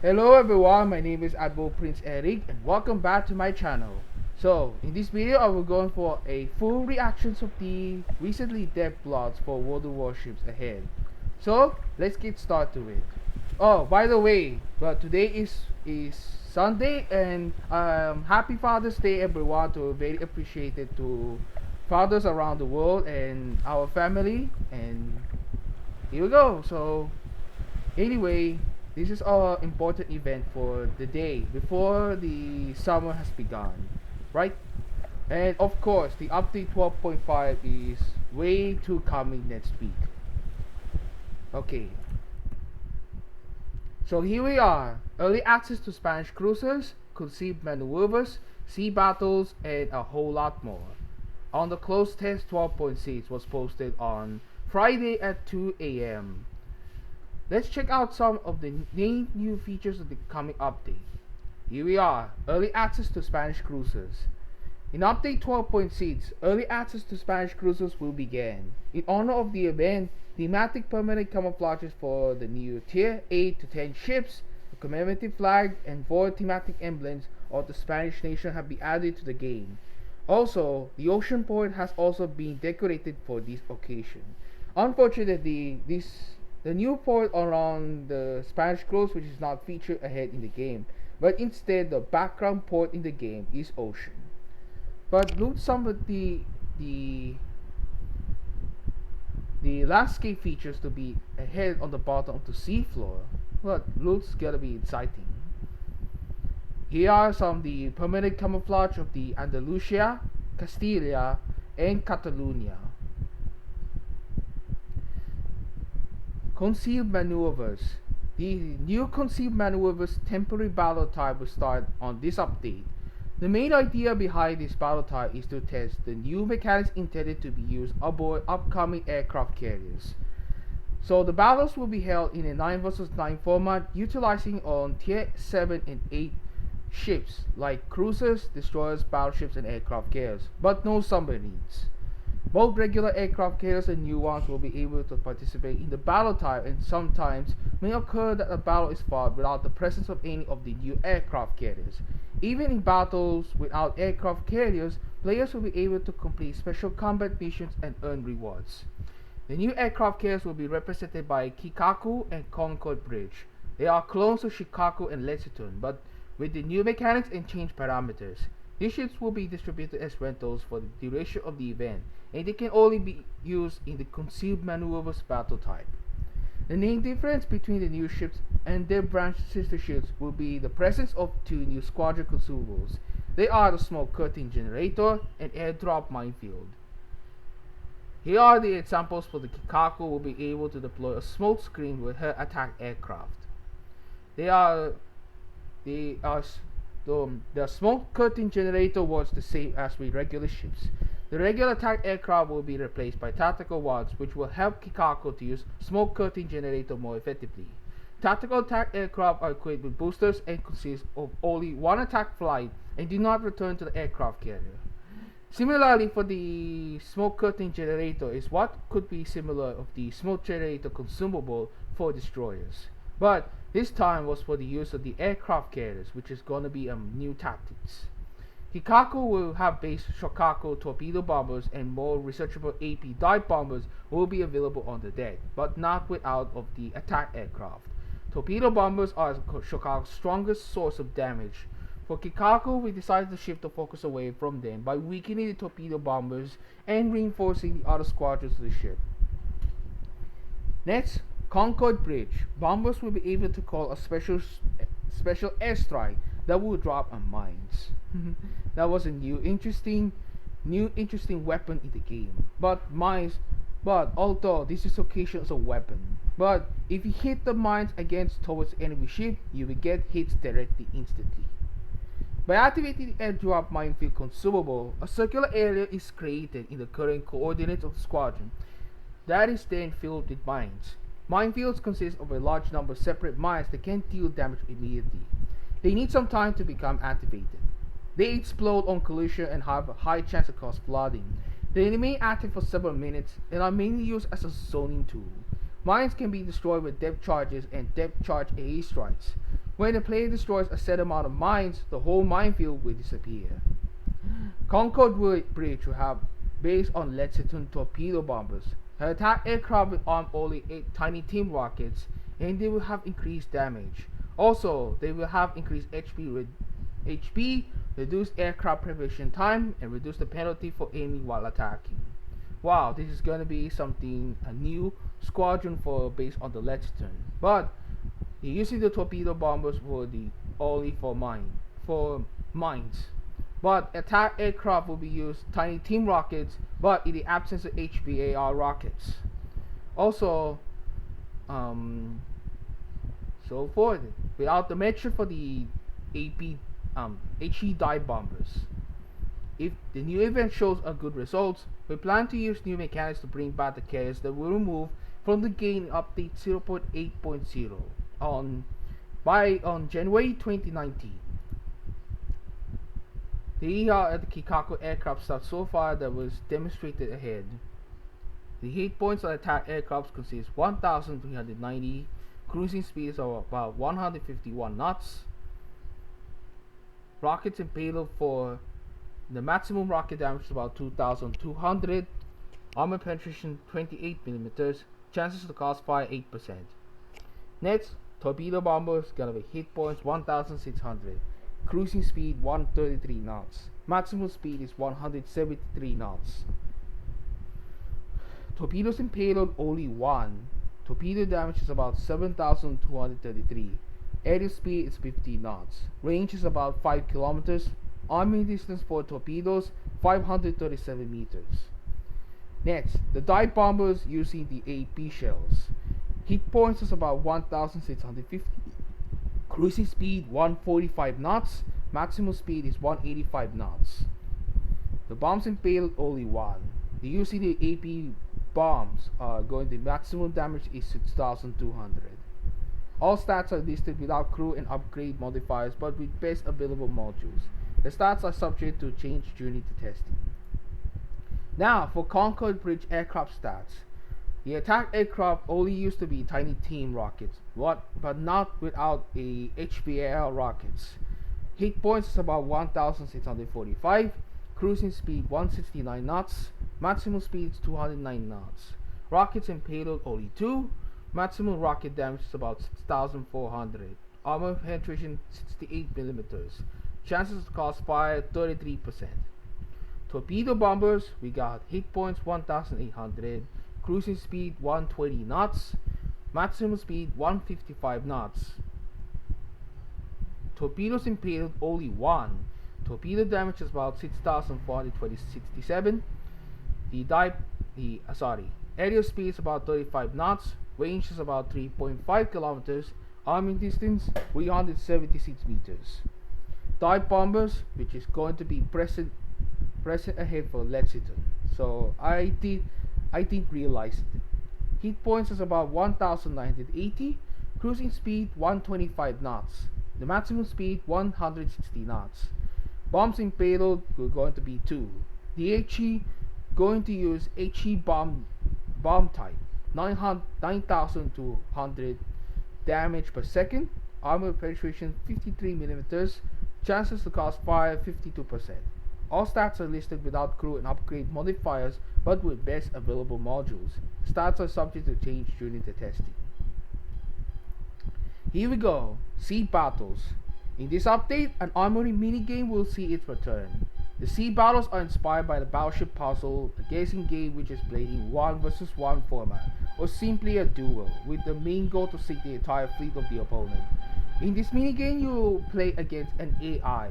Hello everyone, my name is Admiral Prince Eric and welcome back to my channel. So, in this video I will go for a full reactions of the recently dev blogs for World of Warships ahead. So, let's get started with it. Oh, by the way, today is Sunday and happy Father's Day everyone, to very appreciated to fathers around the world and our family, and here we go. So, anyway, this is our important event for the day before the summer has begun, right? And of course, the update 12.5 is way too coming next week. Okay, so here we are. Early access to Spanish cruisers, conceived maneuvers, sea battles, and a whole lot more. On the closed test 12.6 was posted on Friday at 2 a.m. Let's check out some of the main new features of the coming update. Here we are, early access to Spanish cruisers. In update 12.6, early access to Spanish cruisers will begin. In honor of the event, thematic permanent camouflages for the new tier 8 to 10 ships, a commemorative flag, and 4 thematic emblems of the Spanish nation have been added to the game. Also, the ocean port has also been decorated for this occasion. Unfortunately, the new port around the Spanish coast, which is not featured ahead in the game, but instead the background port in the game is ocean. But look some of the landscape features to be ahead on the bottom of the seafloor. But looks gonna be exciting. Here are some of the permanent camouflage of the Andalusia, Castilla, and Catalonia. Concealed maneuvers. The new concealed maneuvers temporary battle type will start on this update. The main idea behind this battle type is to test the new mechanics intended to be used aboard upcoming aircraft carriers. So the battles will be held in a 9 vs 9 format, utilizing on tier 7 and 8 ships like cruisers, destroyers, battleships, and aircraft carriers, but no submarines. Both regular aircraft carriers and new ones will be able to participate in the battle type, and sometimes may occur that a battle is fought without the presence of any of the new aircraft carriers. Even in battles without aircraft carriers, players will be able to complete special combat missions and earn rewards. The new aircraft carriers will be represented by Kikaku and Concord Bridge. They are clones of Shikaku and Lexington, but with the new mechanics and changed parameters. These ships will be distributed as rentals for the duration of the event, and they can only be used in the concealed maneuvers battle type. The main difference between the new ships and their branch sister ships will be the presence of 2 new squadron consumables. They are the smoke curtain generator and airdrop minefield. Here are the examples for the Kikaku will be able to deploy a smoke screen with her attack aircraft. They are the smoke curtain generator was the same as with regular ships. The regular attack aircraft will be replaced by tactical ones, which will help Kikaku to use smoke curtain generator more effectively. Tactical attack aircraft are equipped with boosters and consist of only one attack flight and do not return to the aircraft carrier. Similarly, for the smoke curtain generator is what could be similar of the smoke generator consumable for destroyers, but this time was for the use of the aircraft carriers, which is going to be a new tactics. Hikaku will have base Shokaku torpedo bombers, and more researchable AP dive bombers will be available on the deck, but not without of the attack aircraft. Torpedo bombers are Shokaku's strongest source of damage. For Kikaku, we decided to shift the focus away from them by weakening the torpedo bombers and reinforcing the other squadrons of the ship. Next, Concord Bridge. Bombers will be able to call a special airstrike that will drop on mines. That was a new interesting weapon in the game. But although this is occasion as a weapon, but if you hit the mines against towards enemy ship, you will get hits directly instantly. By activating the airdrop minefield consumable, a circular area is created in the current coordinates of the squadron that is then filled with mines. Minefields consist of a large number of separate mines that can deal damage immediately. They need some time to become activated. They explode on collision and have a high chance of cause flooding. They remain active for several minutes and are mainly used as a zoning tool. Mines can be destroyed with depth charges and depth charge AE strikes. When the player destroys a set amount of mines, the whole minefield will disappear. Concord Bridge will have based on Lexington torpedo bombers. Her attack aircraft will arm only 8 tiny team rockets, and they will have increased damage. Also, they will have increased HP, reduced aircraft preparation time, and reduce the penalty for aiming while attacking. Wow, this is gonna be something, a new squadron for based on the Lexington. But using the torpedo bombers for the only for mines. But attack aircraft will be used tiny team rockets, but in the absence of HBAR rockets. Also, so forth. Without the mention for the AP HE dive bombers. If the new event shows a good results, we plan to use new mechanics to bring back the carriers that were removed from the game in update 0.8.0 on January 2019. These are the Kikaku aircraft stuff so far that was demonstrated ahead. The hit points on attack aircraft consist 1,390, cruising speeds of about 151 knots. Rockets and payload for the maximum rocket damage is about 2,200. Armor penetration 28mm. Chances to cause fire 8%. Next, torpedo bombers gonna be hit points 1,600. Cruising speed 133 knots. Maximum speed is 173 knots. Torpedoes and payload only 1. Torpedo damage is about 7,233. Aerial speed is 50 knots. Range is about 5 kilometers. Arming distance for torpedoes 537 meters. Next, the dive bombers using the AP shells. Hit points is about 1,650. Cruising speed 145 knots. Maximum speed is 185 knots. The bombs and payload only 1. The using the AP bombs are going to maximum damage is 6,200. All stats are listed without crew and upgrade modifiers but with best available modules. The stats are subject to change during the testing. Now for Concord Bridge aircraft stats. The attack aircraft only used to be tiny team rockets, but not without a HBAL rockets. Hit points is about 1,645, cruising speed 169 knots, maximum speed is 209 knots. Rockets and payload only 2, maximum rocket damage is about 6,400. Armor penetration 68mm. Chances to cause fire 33%. Torpedo bombers, we got hit points 1,800, cruising speed 120 knots, maximum speed 155 knots. Torpedoes and payload only 1. Torpedo damage is about 6,467. Aerial speed is about 35 knots. Range is about 3.5 kilometers. Arming distance 376 meters. Dive bombers, which is going to be present ahead for Lexington. So I didn't realize it. Hit points is about 1,980. Cruising speed 125 knots. The maximum speed 160 knots. Bombs and payload we're going to be 2. The HE going to use HE bomb type 9,200 damage per second. Armor penetration 53mm. Chances to cause fire 52%. All stats are listed without crew and upgrade modifiers but with best available modules. Stats are subject to change during the testing. Here we go, Sea Battles. In this update, an armory minigame will see its return. The sea battles are inspired by the Battleship puzzle, a guessing game which is played in 1 versus 1 format, or simply a duel, with the main goal to sink the entire fleet of the opponent. In this minigame, you will play against an AI.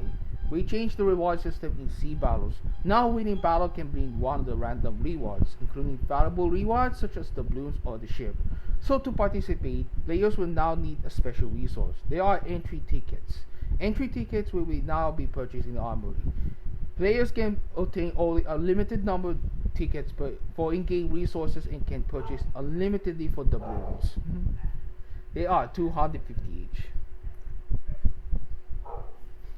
We changed the reward system in sea battles. Now winning battle can bring one of the random rewards, including valuable rewards such as the balloons or the ship. So to participate, players will now need a special resource. They are entry tickets. Entry tickets will now be purchased in the armory. Players can obtain only a limited number of tickets for in-game resources and can purchase unlimitedly for doubloons. They are 250 each.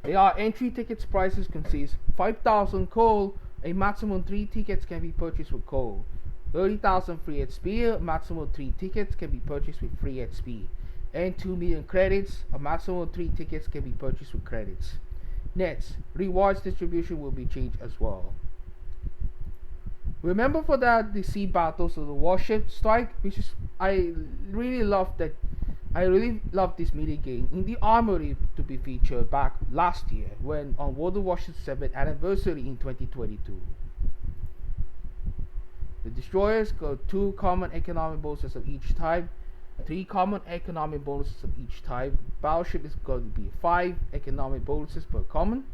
They are entry tickets prices consist 5,000 coal. A maximum 3 tickets can be purchased with coal. 30,000 free XP. Maximum 3 tickets can be purchased with free XP. and 2 million credits. A maximum of 3 tickets can be purchased with credits. Next, rewards distribution will be changed as well. Remember for that the sea battles of the warship strike, which is I really love that. I really love this mini game in the armory to be featured back last year when on World of Warships 7th anniversary in 2022. The destroyers got 2 common economic bonuses of each type, 3 common economic bonuses of each type. Battleship is going to be 5 economic bonuses per common.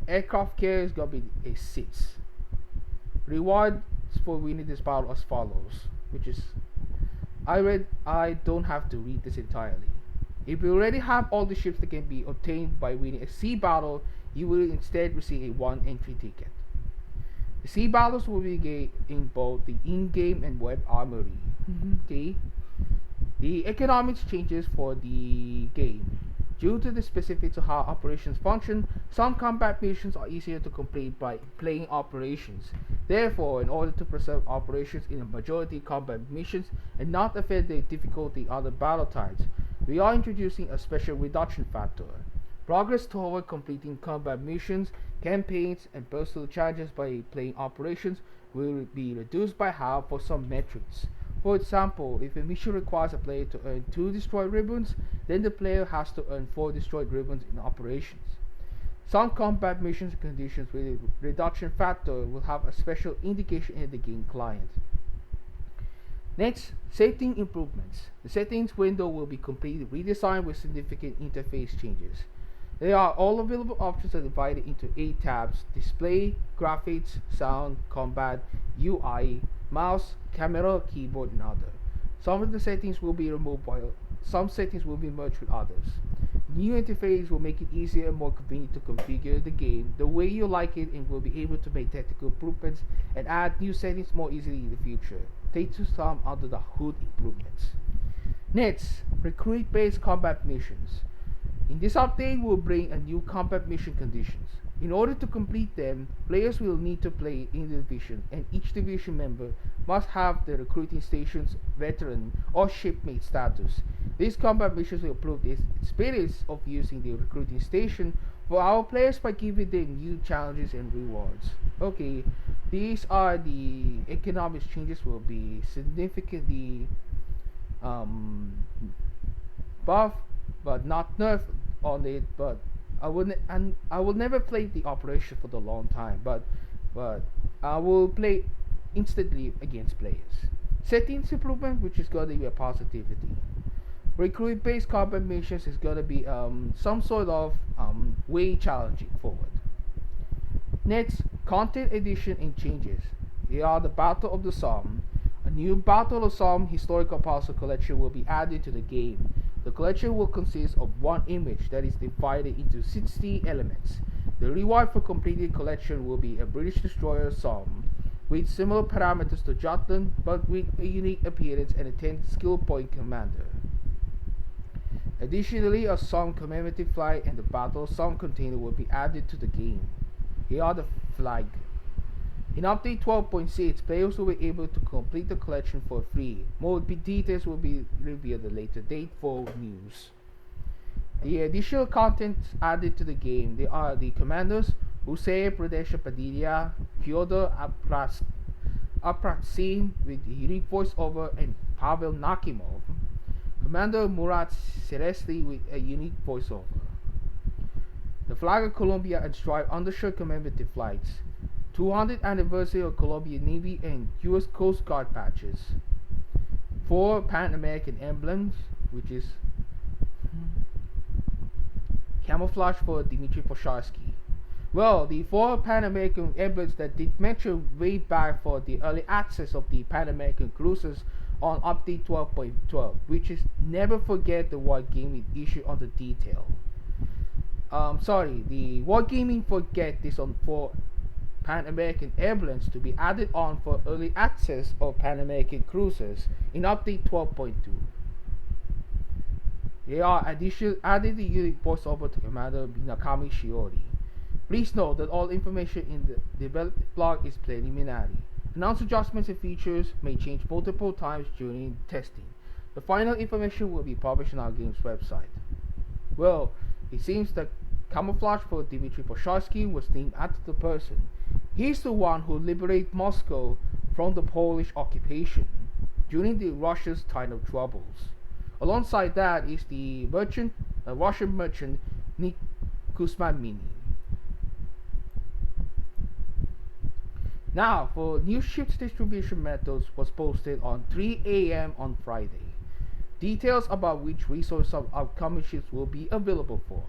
Aircraft carrier is going to be a 6. Rewards for winning this battle as follows, which is I don't have to read this entirely. If you already have all the ships that can be obtained by winning a sea battle, you will instead receive a 1 entry ticket. The sea battles will be in both the in-game and web armory. Okay. The economics changes for the game. Due to the specifics of how operations function, some combat missions are easier to complete by playing operations. Therefore, in order to preserve operations in a majority combat missions and not affect the difficulty of other battle types, we are introducing a special reduction factor. Progress toward completing combat missions, campaigns, and personal challenges by playing operations will be reduced by half for some metrics. For example, if a mission requires a player to earn 2 destroyed ribbons, then the player has to earn 4 destroyed ribbons in operations. Some combat missions conditions with a reduction factor will have a special indication in the game client. Next, setting improvements. The settings window will be completely redesigned with significant interface changes. There are all available options are divided into 8 tabs: display, graphics, sound, combat, UI, mouse, camera, keyboard, and other. Some of the settings will be removed while some settings will be merged with others. New interface will make it easier and more convenient to configure the game the way you like it, and will be able to make technical improvements and add new settings more easily in the future. Take to some under the hood improvements. Next, recruit-based combat missions. In this update, we'll bring a new combat mission conditions. In order to complete them, players will need to play in the division, and each division member must have the recruiting station's veteran or shipmate status. These combat missions will improve the experience of using the recruiting station for our players by giving them new challenges and rewards. Okay, these are the economic changes will be significantly buff but not nerf on it, but I will never play the operation for the long time, but I will play instantly against players. Settings improvement, which is gonna be a positivity. Recruit based combat missions is gonna be some sort of way challenging forward. Next, content addition and changes. Here are the Battle of the Somme. A new Battle of Somme historical puzzle collection will be added to the game. The collection will consist of one image that is divided into 60 elements. The reward for completing the collection will be a British destroyer Somme, with similar parameters to Jutland, but with a unique appearance and a 10 skill point commander. Additionally, a Somme commemorative flag and the Battle of Somme container will be added to the game. Here are the flag. In update 12.6, players will be able to complete the collection for free. More details will be revealed at a later date for news. The additional content added to the game, they are the commanders Hussein Prudentia Padilla, Fyodor Apraksin with unique voiceover, and Pavel Nakimov. Commander Murat Seresti with a unique voiceover. The flag of Colombia and stripe undershirt commemorative flags. 200th anniversary of Colombian Navy and US Coast Guard patches. 4 Pan American emblems, which is camouflage for Dmitry Posharsky. Well, the 4 Pan American emblems that did mention way back for the early access of the Pan American cruisers on update 12.12, which is never forget the Wargaming issue on the detail. The Wargaming forget this on 4 Pan American emblems to be added on for early access of Pan American cruisers in update 12.2. They are added the unique voiceover to Commander Minakami Shiori. Please note that all information in the development blog is preliminary. Announced adjustments and features may change multiple times during testing. The final information will be published on our game's website. Well, it seems that camouflage for Dmitry Posharsky was named after the person. He's the one who liberated Moscow from the Polish occupation during the Russia's time of troubles. Alongside that is the Russian merchant Nik Kuzmamini. Now, for new ships distribution methods was posted on 3 a.m. on Friday. Details about which resource of upcoming ships will be available for.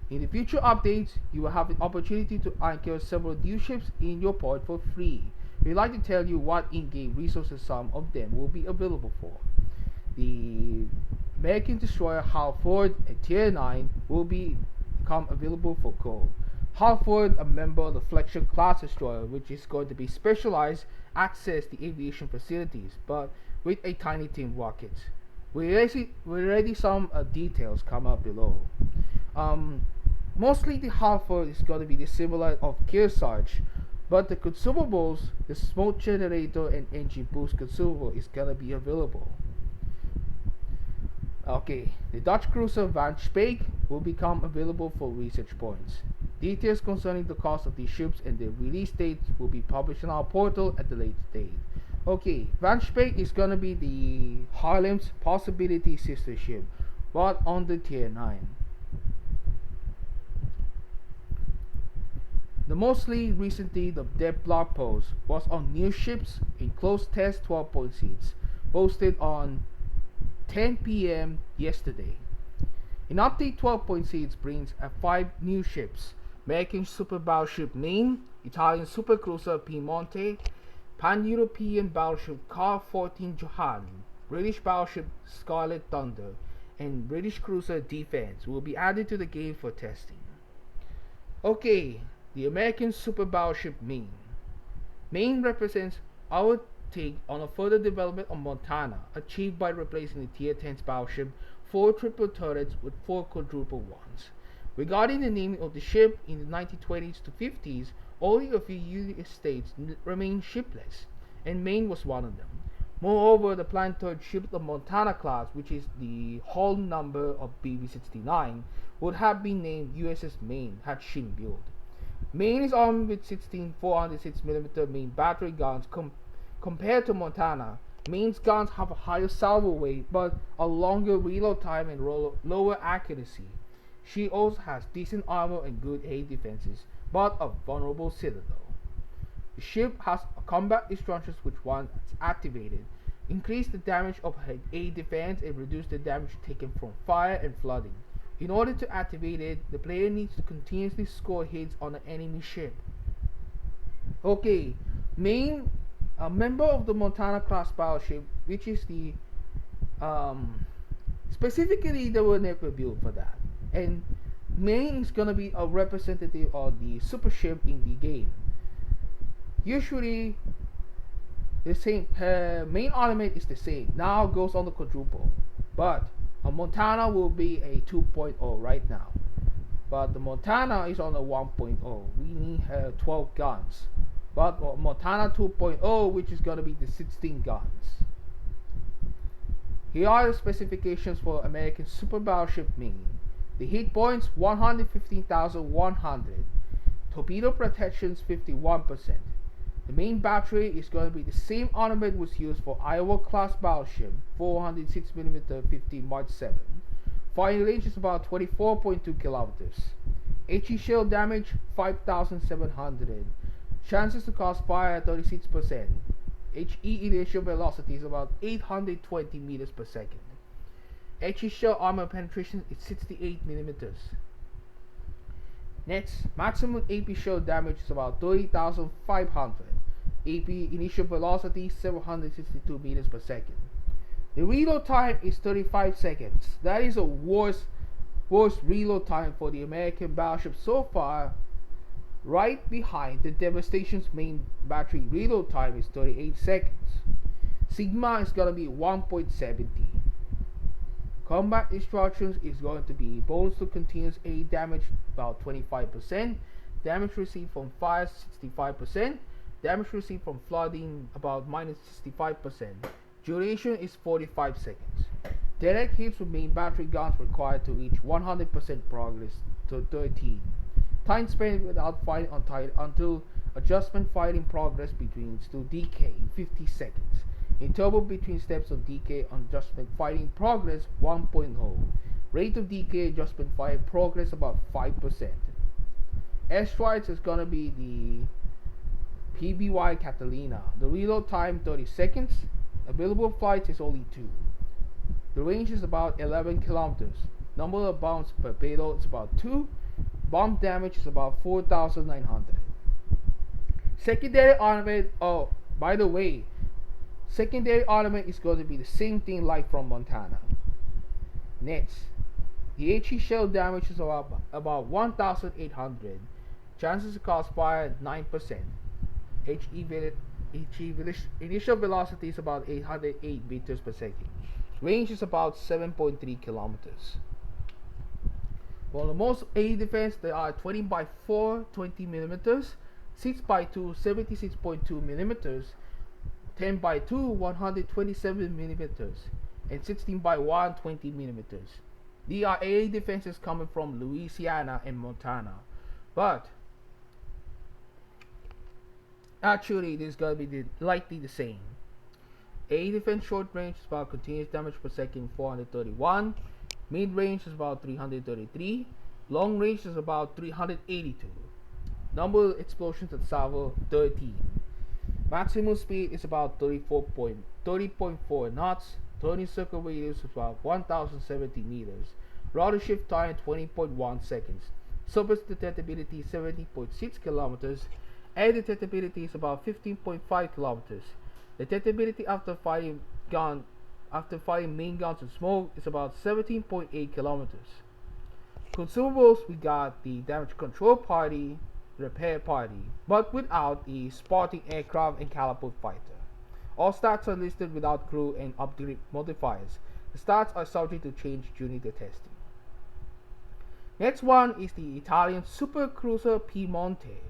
In the future updates, you will have the opportunity to anchor several new ships in your port for free. We'd like to tell you what in-game resources some of them will be available for. The American destroyer Halford at Tier 9 will become available for gold. Halford, a member of the flagship class destroyer, which is going to be specialized access the aviation facilities, but with a tiny team rocket. We already some details come up below. Mostly the Halford is going to be the similar of Kearsarge, but the consumables, the smoke generator and engine boost consumable is going to be available. Okay, the Dutch cruiser Van Speyk will become available for research points. Details concerning the cost of these ships and their release dates will be published on our portal at the later date. Okay, Van Speyk is gonna be the Haarlem's possibility sister ship, but on the Tier 9. The mostly recently the dev blog post was on new ships in closed test 12-point seeds, posted on 10 p.m. yesterday. In update 12-point seeds brings 5 new ships: American super battleship Maine, Italian supercruiser Piemonte, Pan-European battleship Carl 14 Johann, British battleship Scarlet Thunder, and British cruiser Defense will be added to the game for testing. Okay, the American super battleship Maine. Maine represents our take on a further development of Montana, achieved by replacing the Tier 10's battleship 4 triple turrets with 4 quadruple ones. Regarding the naming of the ship, in the 1920s to 50s, only a few U.S. states remained shipless, and Maine was one of them. Moreover, the planned third ship, the Montana class, which is the hull number of BB-69, would have been named USS Maine had she been built. Maine is armed with 16 406mm Maine battery guns. Compared to Montana, Maine's guns have a higher salvo weight but a longer reload time and lower accuracy. She also has decent armor and good air defenses, but a vulnerable citadel. The ship has combat instructions which, once activated, increase the damage of her air defense and reduce the damage taken from fire and flooding. In order to activate it, the player needs to continuously score hits on an enemy ship. Okay, Maine, a member of the Montana class battleship, which is the specifically they were never built for that, and Maine is gonna be a representative of the super ship in the game. Usually the same main element is the same, now goes on the quadruple, but a Montana will be a 2.0 right now, but the Montana is on a 1.0. We need 12 guns, but Montana 2.0, which is going to be the 16 guns. Here are the specifications for American super battleship Maine. The hit points 115,100, torpedo protections 51%. The main battery is going to be the same armament was used for Iowa class battleship 406mm 50 Mark 7. Firing range is about 24.2 kilometers. HE shell damage 5,700. Chances to cause fire 36%. HE initial velocity is about 820 meters per second. HE shell armor penetration is 68 millimeters. Next, maximum AP shell damage is about 30,500. AP initial velocity 762 meters per second. The reload time is 35 seconds. That is a worst reload time for the American battleship so far. Right behind the Devastation's main battery reload time is 38 seconds. Sigma is going to be 1.70. Combat instructions is going to be bonus to continuous air damage about 25%, damage received from fire 65%, damage received from flooding about minus 65%, Duration is 45 seconds. Direct hits with main battery guns required to reach 100% progress to 13. Time spent without fighting until adjustment fighting progress begins to decay, 50 seconds. Interval between steps of decay on adjustment fighting progress 1.0. Rate of decay adjustment fighting progress about 5%. Airstrikes is gonna be the PBY Catalina. The reload time 30 seconds. Available flights is only 2. The range is about 11 kilometers. Number of bombs per payload is about 2. Bomb damage is about 4,900. Secondary armament, oh, by the way, secondary armament is going to be the same thing like from Montana. Next, the HE shell damage is about 1,800. Chances of cross fire 9%. HE initial velocity is about 808 meters per second. Range is about 7.3 kilometers. For the most AE defense, there are 20 by 4 20 millimeters, 6 by 2 76.2 millimeters, 10 by 2 127 millimeters, and 16 by 1 20 millimeters. These are AE defenses coming from Louisiana and Montana, but actually this is going to be likely the same. AE defense short range is about continuous damage per second 431, mid range is about 333, long range is about 382. Number of explosions at salvo 13. Maximum speed is about 30.4 knots. Turning circle radius is about 1070 meters. Rotor shift time 20.1 seconds. Surface detectability 70.6 kilometers. Air detectability is about 15.5 kilometers. Detectability after firing main guns and smoke is about 17.8 kilometers. Consumables, we got the damage control party, repair party, but without the Spartan aircraft and catapult fighter. All stats are listed without crew and upgrade modifiers. The stats are subject to change during the testing. Next one is the Italian supercruiser Piemonte.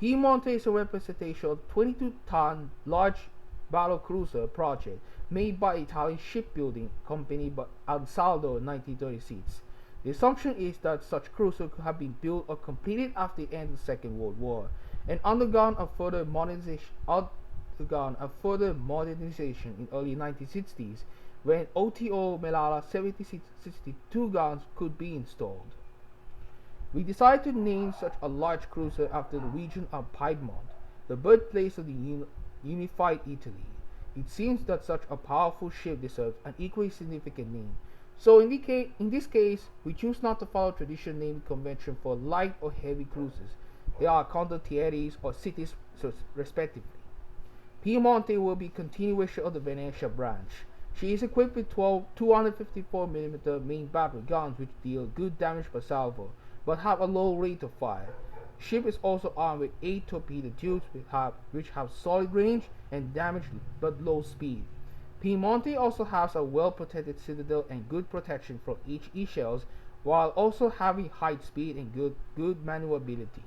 Piemonte is a representation of 22-ton large battle cruiser project made by Italian shipbuilding company Ansaldo in 1936. The assumption is that such cruisers could have been built or completed after the end of the Second World War and undergone a further modernization in early 1960s when OTO Melala 7662 guns could be installed. We decided to name such a large cruiser after the region of Piedmont, the birthplace of the unified Italy. It seems that such a powerful ship deserves an equally significant name. So in this case, we choose not to follow traditional naming convention for light or heavy cruisers. They are condottieri or cities respectively. Piemonte will be continuation of the Venezia branch. She is equipped with 12 254mm main battery guns which deal good damage per salvo, but have a low rate of fire. The ship is also armed with 8 torpedo tubes which have solid range and damage but low speed. Piemonte also has a well-protected citadel and good protection from HE shells, while also having high speed and good maneuverability.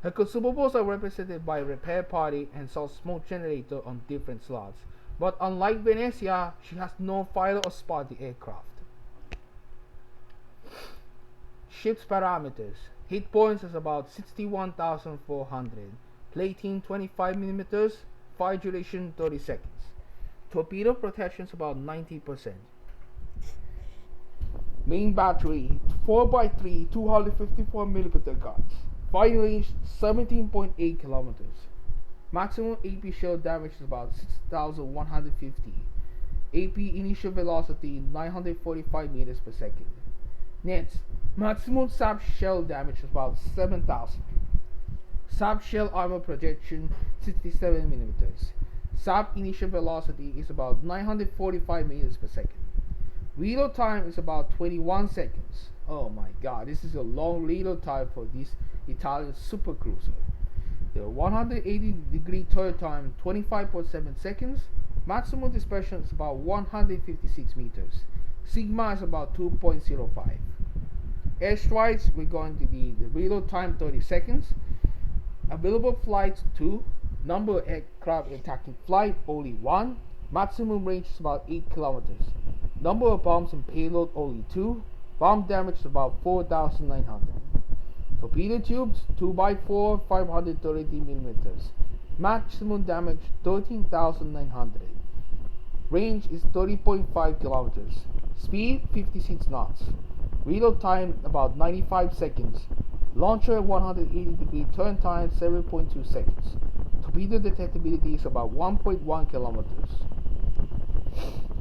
Her consumables are represented by a repair party and smoke generator on different slots, but unlike Venezia, she has no fighter or Spartan aircraft. Ship's parameters. Hit points is about 61,400. Plating 25mm. Fire duration 30 seconds. Torpedo protection is about 90%. Main battery 4x3 254mm guns. Fire range 17.8 kilometers. Maximum AP shell damage is about 6,150. AP initial velocity 945 meters per second. Next, maximum SAP shell damage is about 7,000. SAP shell armor projection 67mm. SAP initial velocity is about 945 meters per second. Reload time is about 21 seconds. Oh my god, this is a long reload time for this Italian supercruiser. The 180-degree turn time 25.7 seconds. Maximum dispersion is about 156 meters. Sigma is about 2.05. Airstrikes, we're going to the reload time 30 seconds. Available flights 2. Number of aircraft attacking flight only 1. Maximum range is about 8 kilometers. Number of bombs and payload only 2. Bomb damage is about 4,900. Torpedo tubes 2x4 533 millimeters. Maximum damage 13,900. Range is 30.5 kilometers. Speed 56 knots. Reload time about 95 seconds. Launcher 180-degree turn time 7.2 seconds. Torpedo detectability is about 1.1 kilometers.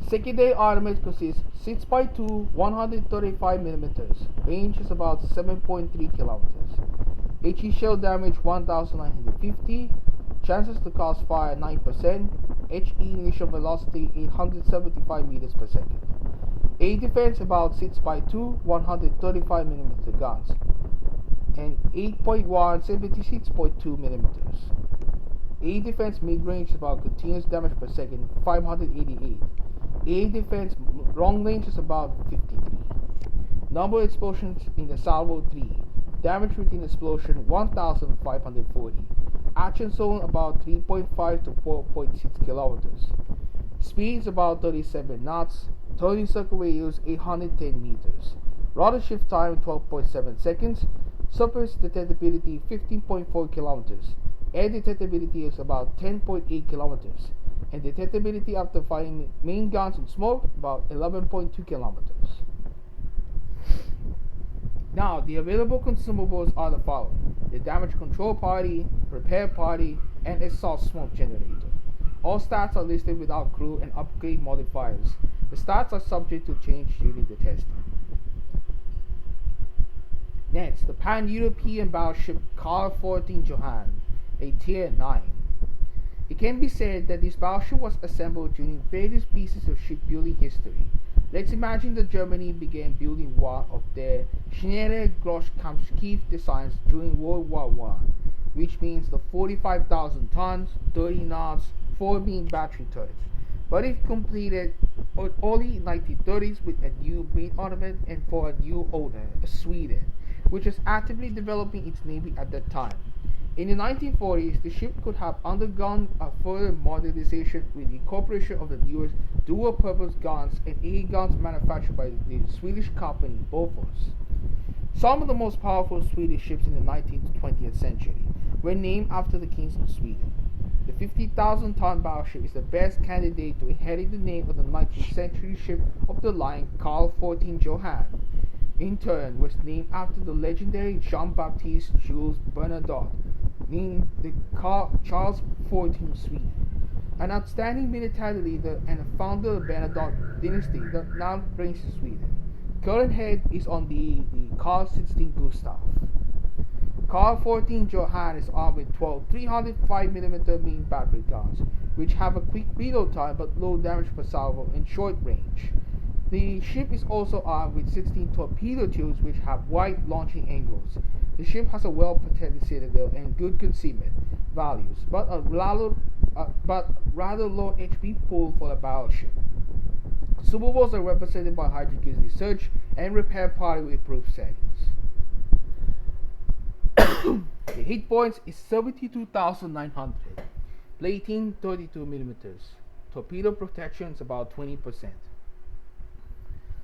Secondary armament consists 6x2 135 millimeters. Range is about 7.3 kilometers. HE shell damage 1950. Chances to cause fire 9%. HE initial velocity 875 meters per second. A defense about 6x2 135 millimeter guns and 8.1 76.2 millimeters. A defense mid-range is about continuous damage per second 588. A defense long range is about 53. Number of explosions in the salvo 3. Damage within explosion 1540. Action zone about 3.5 to 4.6 kilometers. Speed is about 37 knots. Turning circle radius 810 meters. Rudder shift time 12.7 seconds. Surface detectability 15.4 kilometers. Air detectability is about 10.8 kilometers. And detectability after firing main guns in smoke about 11.2 kilometers. Now, the available consumables are the following: the damage control party, repair party, and exhaust smoke generator. All stats are listed without crew and upgrade modifiers. The stats are subject to change during the testing. Next, the Pan-European battleship Carl 14 Johann, a Tier 9. It can be said that this battleship was assembled during various pieces of shipbuilding history. Let's imagine that Germany began building one of their Schnelle Großkampfschiff designs during World War I, which means the 45,000 tons, 30 knots, 4 main battery turrets. But it completed only in 1930s with a new main armament and for a new owner, Sweden, which was actively developing its navy at that time. In the 1940s, the ship could have undergone a further modernization with the incorporation of the newest dual-purpose guns and air guns manufactured by the Swedish company Bofors. Some of the most powerful Swedish ships in the 19th to 20th century were named after the kings of Sweden. The 50,000-ton battleship is the best candidate to inherit the name of the 19th century ship of the line Carl 14 Johann. In turn, was named after the legendary Jean-Baptiste Jules Bernadotte, named the Charles 14 Sweden, an outstanding military leader and a founder of the Bernadotte dynasty that now reigns in Sweden. Current head is on the Carl 16 Gustav. Carl 14 Johann is armed with 12 305mm main battery guns, which have a quick reload time but low damage per salvo and short range. The ship is also armed with 16 torpedo tubes which have wide launching angles. The ship has a well-protected citadel and good concealment values, but rather low HP pool for a battleship. Consumables are represented by Hydrogears Research and Repair Party with improved settings. The hit points is 72,900. Plating 32mm. Torpedo protection is about 20%.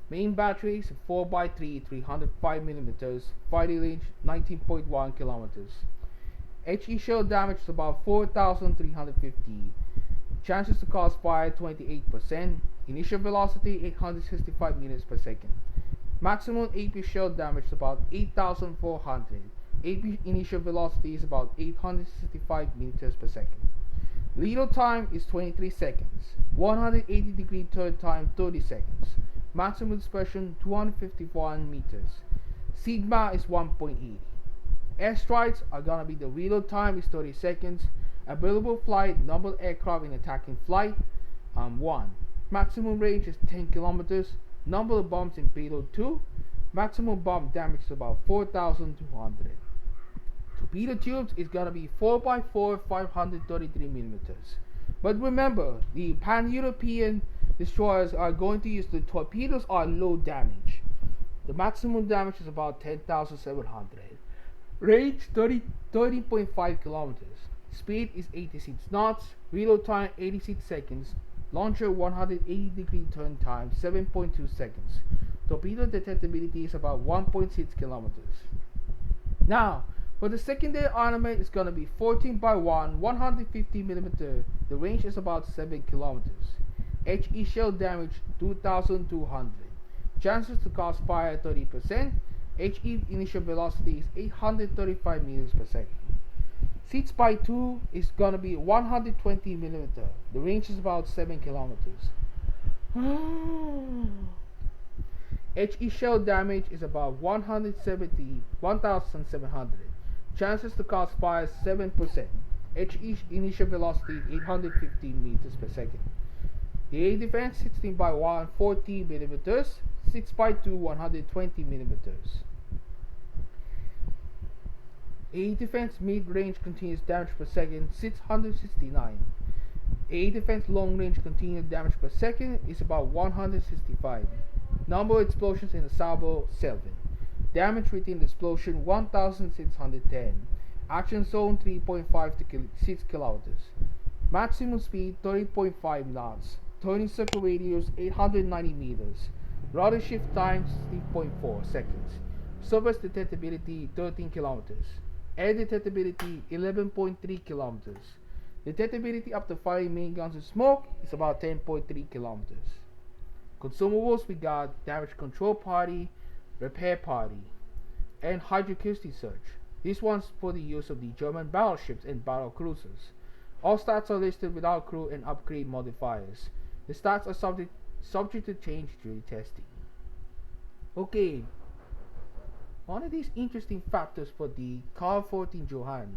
Main batteries 4x3 305mm. Fighting range 19.1 kilometers. HE shell damage is about 4,350. Chances to cause fire 28%. Initial velocity 865 meters per second. Maximum AP shell damage is about 8,400. AP initial velocity is about 865 meters per second. Reload time is 23 seconds. 180-degree turn time 30 seconds. Maximum dispersion 251 meters. Sigma is 1.80. Airstrikes are gonna be the reload time is 30 seconds. Available flight number of aircraft in attacking flight 1. Maximum range is 10 kilometers. Number of bombs in payload 2. Maximum bomb damage is about 4,200. Torpedo tubes is gonna be 4x4 533mm. But remember, the Pan-European destroyers are going to use the torpedoes are low damage. The maximum damage is about 10,700. Range 30.5 kilometers. Speed is 86 knots. Reload time 86 seconds. Launcher 180-degree turn time 7.2 seconds. Torpedo detectability is about 1.6 kilometers. Now, for the secondary armament, it's gonna be 14 by 1, 150 millimeter. The range is about 7 kilometers. HE shell damage 2,200. Chances to cause fire 30%. HE initial velocity is 835 meters per second. 6 by 2 is gonna be 120 millimeter. The range is about 7 kilometers. HE shell damage is about 1,700. Chances to cause fire 7%. HE initial velocity 815 meters per second. The A defense 16 by 1, 40 millimeters. 6 by 2, 120 millimeters. A defense mid-range continuous damage per second 669. A defense long-range continuous damage per second is about 165. Number of explosions in the salvo 7. Damage within the explosion 1610. Action zone 3.5 to 6 kilometers. Maximum speed 30.5 knots. Turning circle radius 890 meters. Rudder shift time 3.4 seconds. Surface detectability 13 kilometers. Air detectability 11.3 kilometers. Detectability after firing main guns and smoke is about 10.3 kilometers. Consumables, we got damage control party, repair party, and hydroacoustic search. This one's for the use of the German battleships and battle cruisers. All stats are listed without crew and upgrade modifiers. The stats are subject to change during testing. Okay, one of these interesting factors for the Carl 14 Johann.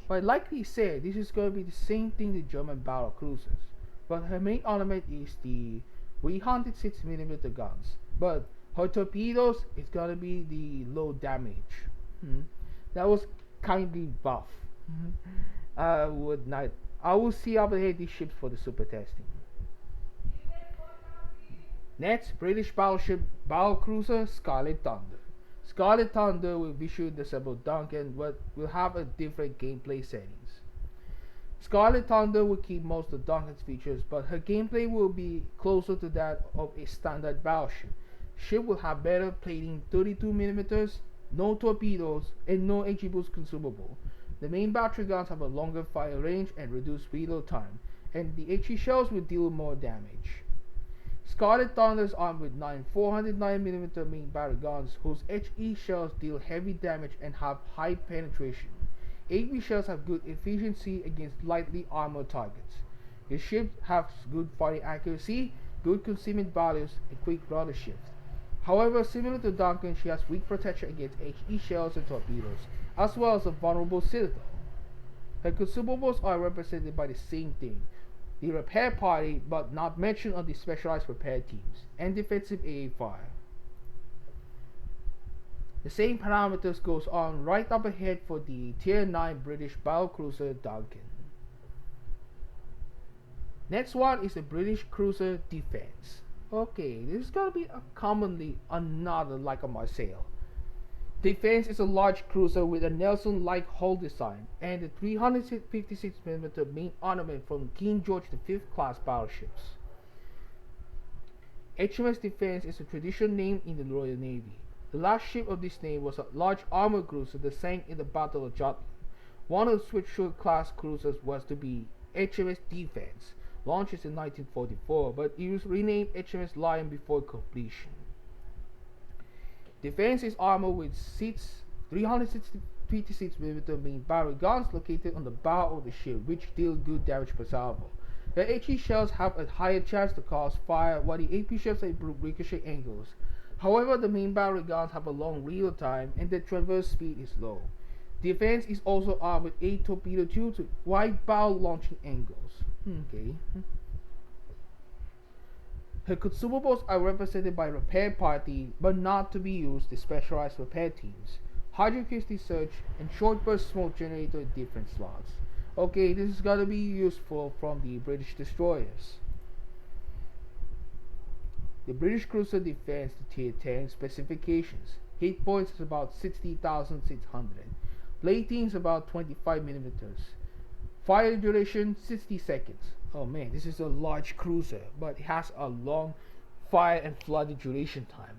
But like we said, this is going to be the same thing the German battle cruisers. But her main armament is the 306mm guns. But her torpedoes is going to be the low damage. That was kindly buff. I will see up ahead these ships for the super testing. Next, British battleship battle cruiser Scarlet Thunder. Scarlet Thunder will visually disable Duncan, but will have a different gameplay settings. Scarlet Thunder will keep most of Duncan's features, but her gameplay will be closer to that of a standard battleship. Ship will have better plating 32mm, no torpedoes, and no HE boost consumable. The main battery guns have a longer fire range and reduced reload time, and the HE shells will deal more damage. Scarlet Thunder is armed with 9 409mm main battery guns, whose HE shells deal heavy damage and have high penetration. HE shells have good efficiency against lightly armored targets. The ship has good fighting accuracy, good concealment values, and quick rudder shift. However, similar to Duncan, she has weak protection against HE shells and torpedoes, as well as a vulnerable citadel. Her consumables are represented by the same thing: the repair party, but not mentioned on the specialized repair teams, and defensive AA fire. The same parameters goes on right up ahead for the Tier 9 British battlecruiser Duncan. Next one is the British cruiser Defense. Okay, this is gonna be commonly another like a Marseille. Defense is a large cruiser with a Nelson-like hull design and a 356mm main armament from King George V class battleships. HMS Defense is a traditional name in the Royal Navy. The last ship of this name was a large armored cruiser that sank in the Battle of Jutland. One of the Switchfoot class cruisers was to be HMS Defense, launched in 1944, but it was renamed HMS Lion before completion. Defense is armored with 6 356mm main battery guns located on the bow of the ship, which deal good damage per salvo. The HE shells have a higher chance to cause fire, while the AP shells improve ricochet angles. However, the main battery guns have a long reload time and the traverse speed is low. Defense is also armed with 8 torpedo tubes with wide bow launching angles. Her consumables are represented by repair party, but not to be used in specialized repair teams. Hydroacoustic search and short burst smoke generator in different slots. Okay, this is gonna be useful from the British destroyers. The British cruiser Defense to Tier 10 specifications. Hit points is about 60,600. Plating is about 25mm. Fire duration 60 seconds. Oh man, this is a large cruiser, but it has a long fire and flood duration time.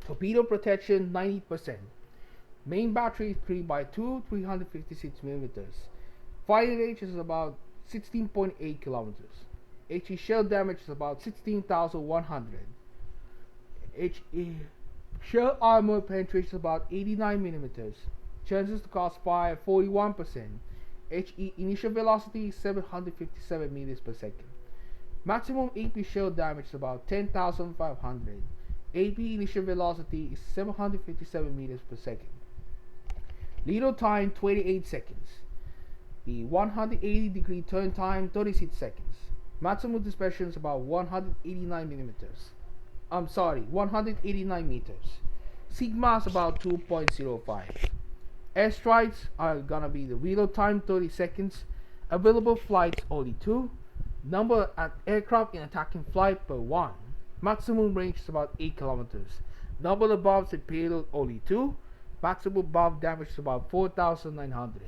Torpedo protection 90%. Main battery 3x2, 356 millimeters. Fire range is about 16.8 kilometers. HE shell damage is about 16,100. HE shell armor penetration is about 89 millimeters. Chances to cause fire 41%. HE initial velocity 757 meters per second. Maximum AP shell damage is about 10,500. AP initial velocity is 757 meters per second. Lead time 28 seconds. The 180-degree turn time 36 seconds. Maximum dispersion is about 189 millimeters. 189 meters. Sigma is about 2.05. Airstrikes are gonna be the reload time 30 seconds. Available flights only 2. Number of aircraft in attacking flight per 1. Maximum range is about 8 kilometers. Number of bombs in payload only 2. Maximum bomb damage is about 4,900.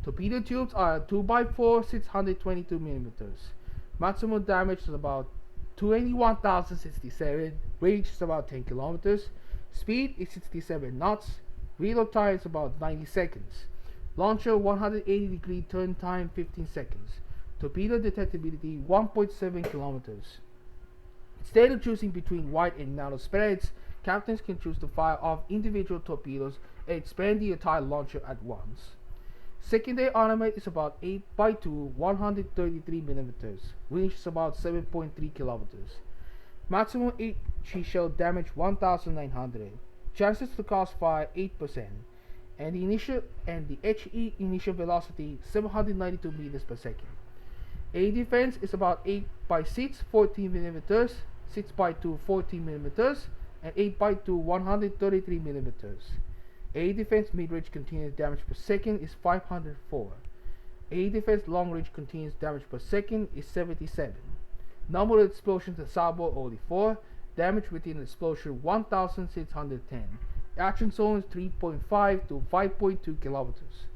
Torpedo tubes are 2x4, 622 millimeters. Maximum damage is about 21,067. Range is about 10 kilometers. Speed is 67 knots. Reload time is about 90 seconds. Launcher 180-degree turn time 15 seconds. Torpedo detectability 1.7 kilometers. Instead of choosing between wide and narrow spreads, captains can choose to fire off individual torpedoes and expand the entire launcher at once. Secondary armament is about 8x2, 133 millimeters. Range is about 7.3 kilometers. Maximum HE shell damage 1,900. Chances to cause fire 8%. And the HE initial velocity 792 meters per second. A defense is about 8x6, 14 millimeters, 6x2, 14 millimeters, and 8x2, 133 millimeters. A defense mid-range continuous damage per second is 504. A defense long-range continuous damage per second is 77. Number of explosions at salvo only 4. Damage within an explosion 1,610. Action zone is 3.5 to 5.2 kilometers.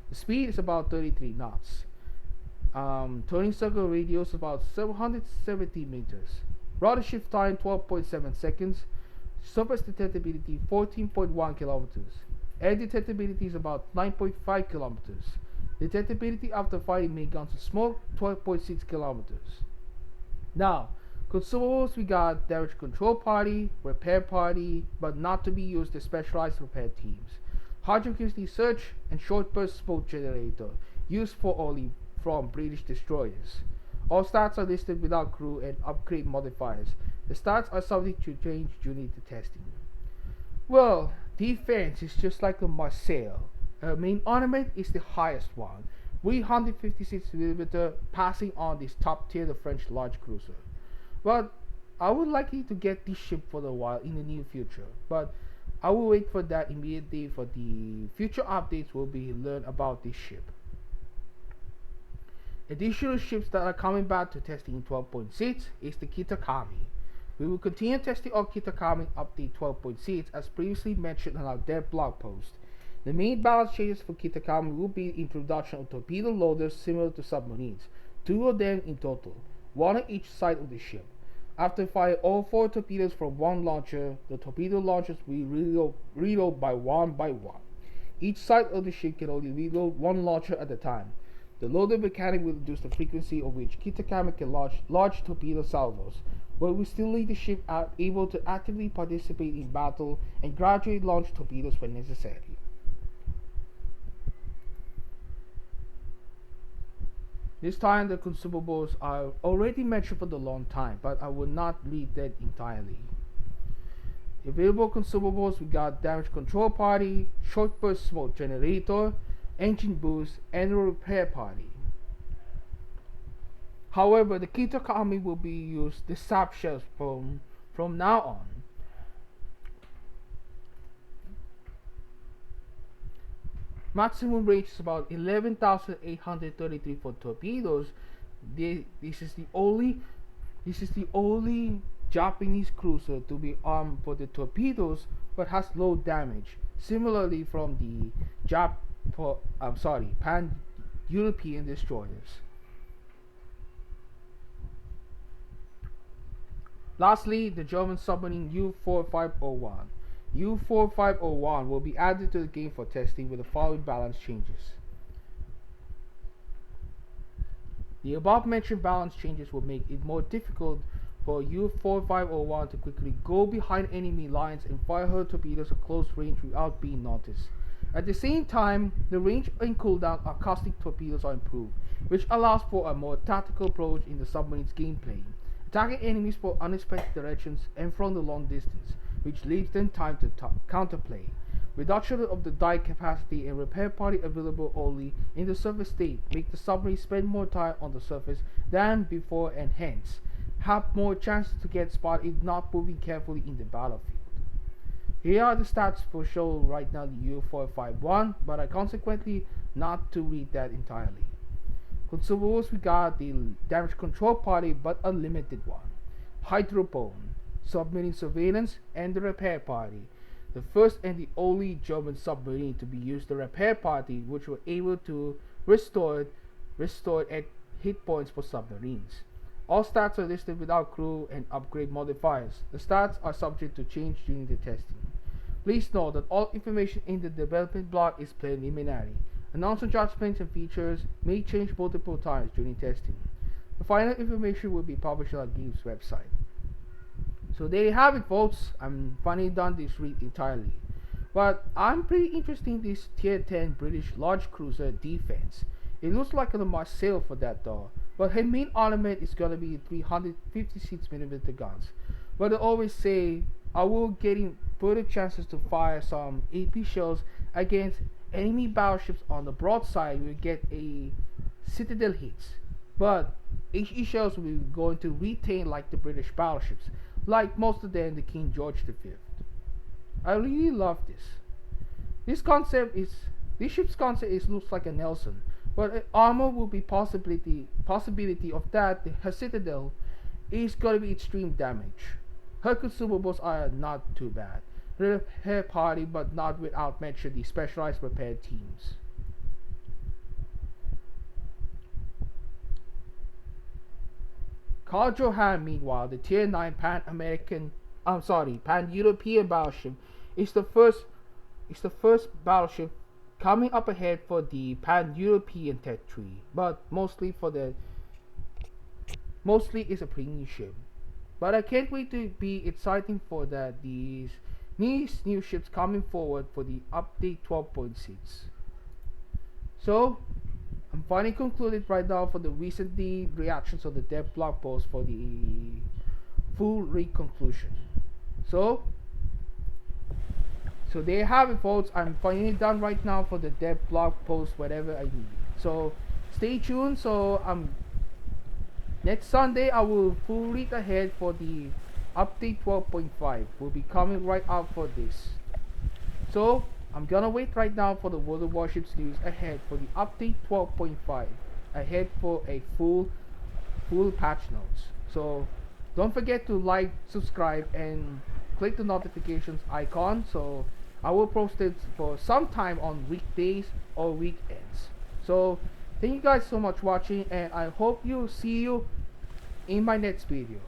The speed is about 33 knots. Turning circle radius about 770 meters. Rudder shift time 12.7 seconds. Surface detectability 14.1 kilometers. Air detectability is about 9.5 kilometers. Detectability after firing main guns of smoke 12.6 kilometers. Now, consumables, we got damage control party, repair party, but not to be used as specialized repair teams. Hydrokinetic search and short burst smoke generator, used for only from British destroyers. All stats are listed without crew and upgrade modifiers. The stats are subject to change during the testing. Well, defense is just like a Marseille. Main armament is the highest one, 356mm, passing on this top tier the French large cruiser. But I would like you to get this ship for a while in the near future, but I will wait for that immediately. For the future updates will be learn about this ship. Additional ships that are coming back to testing in 12.6 is the Kitakami. We will continue testing on Kitakami update 12.6 as previously mentioned on our dev blog post. The main balance changes for Kitakami will be the introduction of torpedo loaders similar to submarines, 2 of them in total, 1 on each side of the ship. After firing all 4 torpedoes from one launcher, the torpedo launchers will reload by one. Each side of the ship can only reload 1 launcher at a time. The loader mechanic will reduce the frequency of which Kitakami can launch large torpedo salvos, but will still leave the ship able to actively participate in battle and gradually launch torpedoes when necessary. This time the consumables are already mentioned for the long time, but I will not read that entirely. Available consumables, we got damage control party, short burst smoke generator, engine boost, and a repair party. However, the Kitakami will be used the sap shells from now on. Maximum range is about 11,833 for torpedoes. This is the only Japanese cruiser to be armed for the torpedoes, but has low damage. Similarly, from the pan-European destroyers. Lastly, the German submarine U-4501. U-4501 will be added to the game for testing with the following balance changes. The above mentioned balance changes will make it more difficult for U-4501 to quickly go behind enemy lines and fire her torpedoes at close range without being noticed. At the same time, the range and cooldown of caustic torpedoes are improved, which allows for a more tactical approach in the submarine's gameplay, attacking enemies from unexpected directions and from the long distance, which leaves them time to counterplay. Reduction of the die capacity and repair party available only in the surface state make the submarine spend more time on the surface than before and hence have more chances to get spotted if not moving carefully in the battlefield. Here are the stats for show right now the U-451, but I consequently not to read that entirely. Consumables, we got the damage control party but a limited one, hydrobone, submarine surveillance, and the repair party. The first and the only German submarine to be used the repair party, which were able to restore at hit points for submarines. All stats are listed without crew and upgrade modifiers. The stats are subject to change during the testing. Please note that all information in the development blog is preliminary. Announcement judgments and features may change multiple times during testing. The final information will be published on our game's website. So there you have it, folks. I'm finally done this read entirely. But I'm pretty interested in this tier 10 British large cruiser defense. It looks like a must sail for that though. But her main armament is gonna be 356mm guns. But I always say I will getting further chances to fire some AP shells against enemy battleships on the broadside. Will get a citadel hits. But HE shells will be going to retain like the British battleships, like most of them the King George V. I really love this. This ship's concept looks like a Nelson, but armor will be possibility of that. Her citadel is gonna be extreme damage. Her consumables are not too bad. Repair party, but not without mention the specialized repair teams. Carl Johan, meanwhile, the Tier 9 Pan-European battleship is the first battleship coming up ahead for the Pan-European Tech Tree, but mostly is a premium ship. But I can't wait to be exciting for that these new ships coming forward for the update 12.6. So I'm finally concluded right now for the recently reactions of the dev blog post for the full read conclusion. So there you have it, folks. I'm finally done right now for the dev blog post, whatever I need. So stay tuned. So next Sunday I will full read ahead for the update 12.5. Will be coming right out for this. So I'm gonna wait right now for the World of Warships news ahead for the update 12.5 ahead for a full patch notes. So don't forget to like, subscribe, and click the notifications icon. So I will post it for some time on weekdays or weekends. So thank you guys so much for watching, and I hope you see you in my next video.